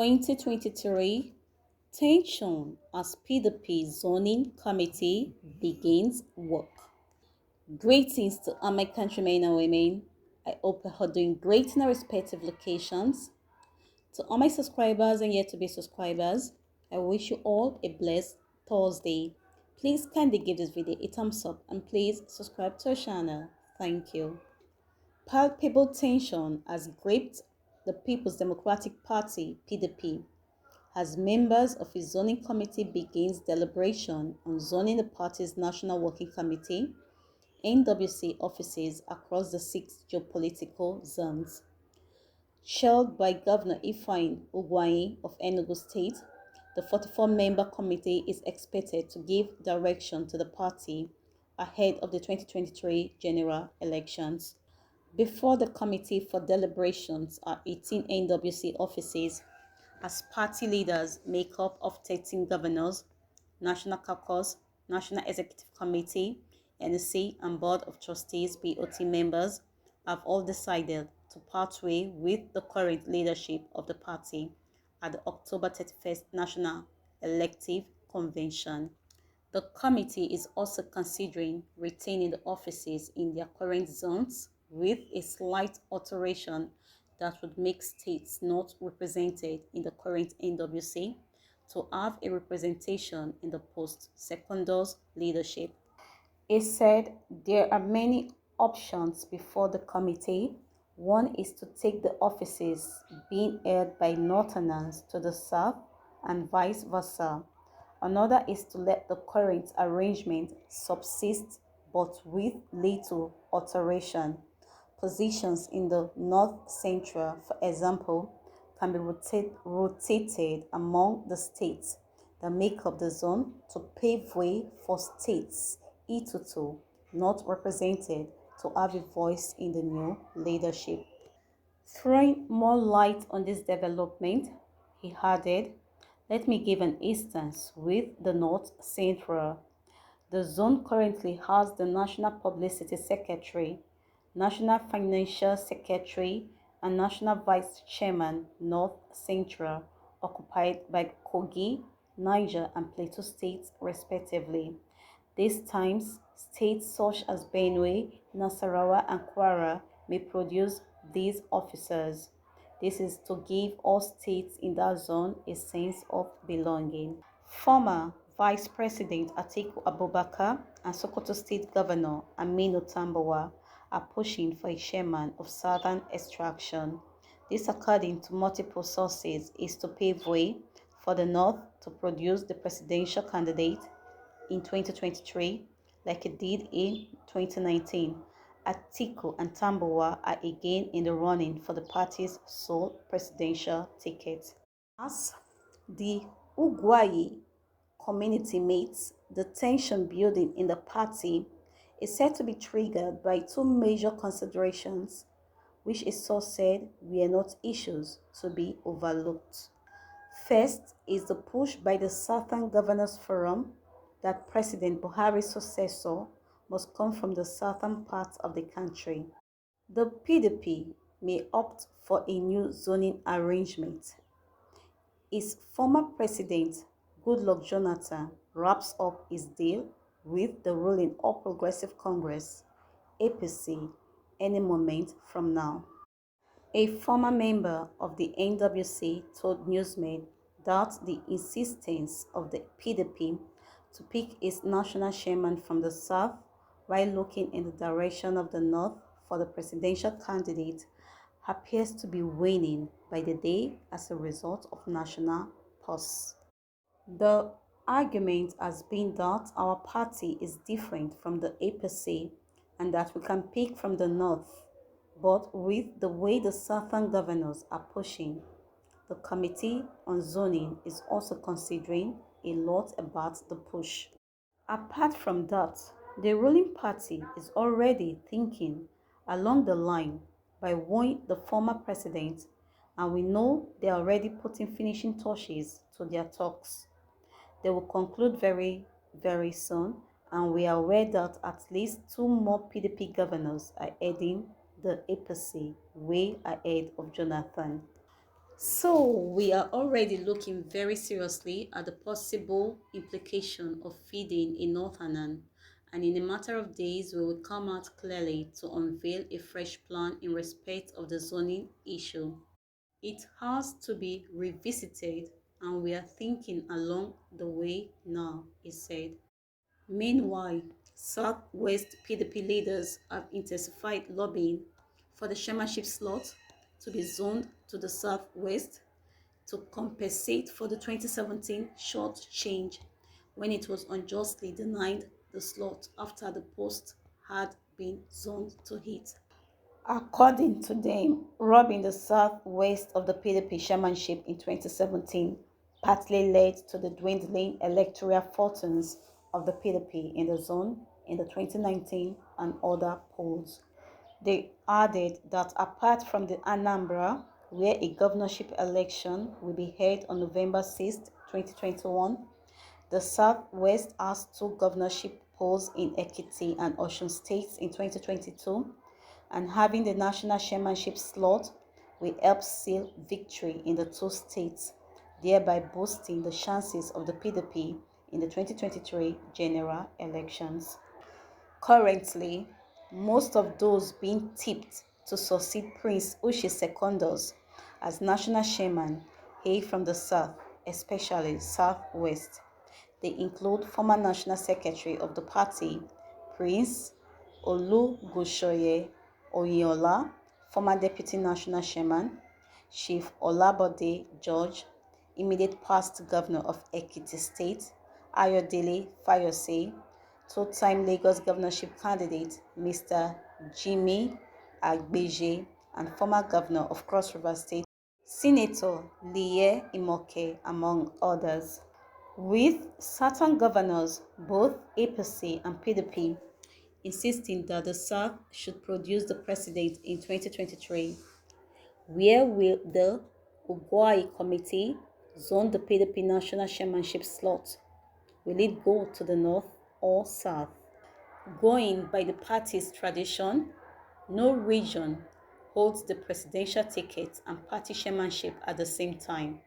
2023 tension as PDP zoning committee begins work. Greetings to all my countrymen and women. I hope you are doing great in our respective locations. To all my subscribers and yet to be subscribers, I wish you all a blessed Thursday. Please kindly give this video a thumbs up and please subscribe to our channel. Thank you. Palpable tension has gripped the People's Democratic Party PDP as members of its zoning committee begins deliberation on zoning the party's National Working Committee (NWC) offices across the 6 geopolitical zones. Chaired by Governor Ifeanyi Ugwuanyi of Enugu State, the 44-member committee is expected to give direction to the party ahead of the 2023 general elections. Before the committee for deliberations are 18 NWC offices, as party leaders make up of 13 governors, National Caucus, National Executive Committee, NEC, and Board of Trustees (BOT) members have all decided to part way with the current leadership of the party at the October 31st National Elective Convention. The committee is also considering retaining the offices in their current zones with a slight alteration that would make states not represented in the current NWC to have a representation in the post-secondus leadership. He said there are many options before the committee. One is to take the offices being held by Northerners to the south and vice versa. Another is to let the current arrangement subsist but with little alteration. Positions in the North Central, for example, can be rotated among the states that make up the zone to pave way for states hitherto not represented to have a voice in the new leadership. Throwing more light on this development, he added, "Let me give an instance with the North Central. The zone currently has the National Publicity Secretary, National Financial Secretary, and National Vice Chairman North Central, occupied by Kogi, Niger, and Plateau states respectively. These times, states such as Benue, Nasarawa, and Kwara may produce these officers. This is to give all states in that zone a sense of belonging." Former Vice President Atiku Abubakar and Sokoto State Governor Aminu Tambuwa are pushing for a chairman of Southern extraction. This, according to multiple sources, is to pave way for the North to produce the presidential candidate in 2023 like it did in 2019. Atiku and Tambuwa are again in the running for the party's sole presidential ticket. As the Ugwuanyi community mates, the tension building in the party is said to be triggered by two major considerations, which a source said were not issues to be overlooked. First is the push by the Southern Governors Forum that President Buhari's successor must come from the southern part of the country. The PDP may opt for a new zoning arrangement. Its former president, Goodluck Jonathan, wraps up his deal with the ruling All Progressive Congress (APC) any moment from now. A former member of the NWC told Newsmaid that the insistence of the PDP to pick its national chairman from the south while looking in the direction of the north for the presidential candidate appears to be waning by the day as a result of national pause. The argument has been that our party is different from the APC and that we can pick from the north, but with the way the southern governors are pushing, the Committee on Zoning is also considering a lot about the push. Apart from that, the ruling party is already thinking along the line by wooing the former president, and we know they are already putting finishing touches to their talks. They will conclude very, very soon, and we are aware that at least two more PDP governors are heading the APC way ahead of Jonathan. So, we are already looking very seriously at the possible implication of feeding in Northern, and in a matter of days, we will come out clearly to unveil a fresh plan in respect of the zoning issue. It has to be revisited, and we are thinking along the way now, he said. Meanwhile, Southwest PDP leaders have intensified lobbying for the chairmanship slot to be zoned to the Southwest to compensate for the 2017 short change when it was unjustly denied the slot after the post had been zoned to it. According to them, robbing the southwest of the PDP chairmanship in 2017 partly led to the dwindling electoral fortunes of the PDP in the zone in the 2019 and other polls. They added that apart from the Anambra, where a governorship election will be held on November 6, 2021, the Southwest has two governorship polls in Ekiti and Osun states in 2022, and having the national chairmanship slot will help seal victory in the two states, thereby boosting the chances of the PDP in the 2023 general elections. Currently, most of those being tipped to succeed Prince Uche Secondus as national chairman hail from the south, especially southwest. They include former national secretary of the party, Prince Olugushoye Oyinlola, former deputy national chairman, Chief Olabode George, immediate past governor of Ekiti State, Ayodele Fayose, two-time Lagos governorship candidate Mr. Jimmy Agbeje, and former governor of Cross River State, Senator Lie Imoke, among others. With certain governors, both APC and PDP, insisting that the South should produce the president in 2023. Where will the Ugwai Committee zone the PDP national chairmanship slot? Will it go to the north or south? Going by the party's tradition, no region holds the presidential ticket and party chairmanship at the same time.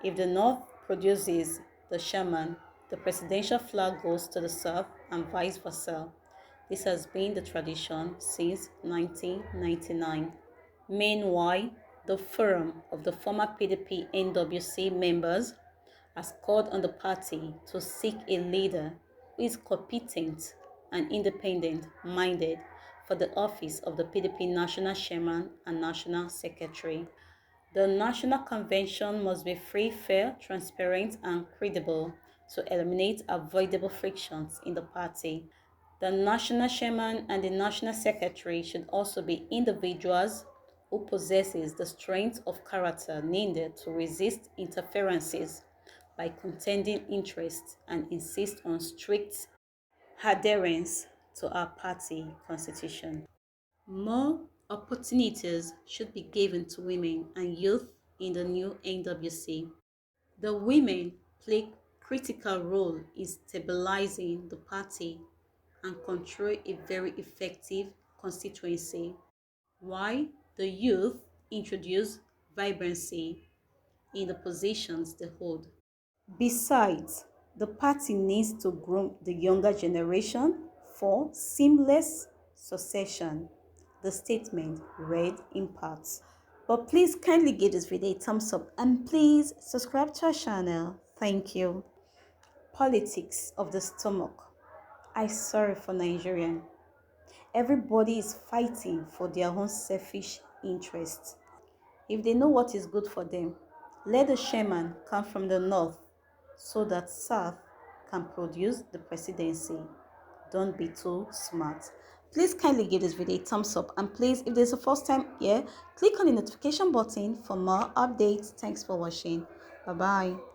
If the north produces the chairman, the presidential flag goes to the south and vice versa. This has been the tradition since 1999. Meanwhile, the Forum of the former PDP NWC members has called on the party to seek a leader who is competent and independent-minded for the office of the PDP National Chairman and National Secretary. The National Convention must be free, fair, transparent, and credible to eliminate avoidable frictions in the party. The National Chairman and the National Secretary should also be individuals who possesses the strength of character needed to resist interferences by contending interests and insist on strict adherence to our party constitution. More opportunities should be given to women and youth in the new NWC. The women play critical role in stabilizing the party and control a very effective constituency, while the youth introduce vibrancy in the positions they hold. Besides, the party needs to groom the younger generation for seamless succession, the statement read in part. But please kindly give this video a thumbs up and please subscribe to our channel. Thank you. Politics of the stomach. I sorry for Nigerian. Everybody is fighting for their own selfish interests. If they know what is good for them, let the chairman come from the north so that South can produce the presidency. Don't be too smart. Please kindly give this video a thumbs up, and please, if this is the first time here, click on the notification button for more updates. Thanks for watching. Bye bye.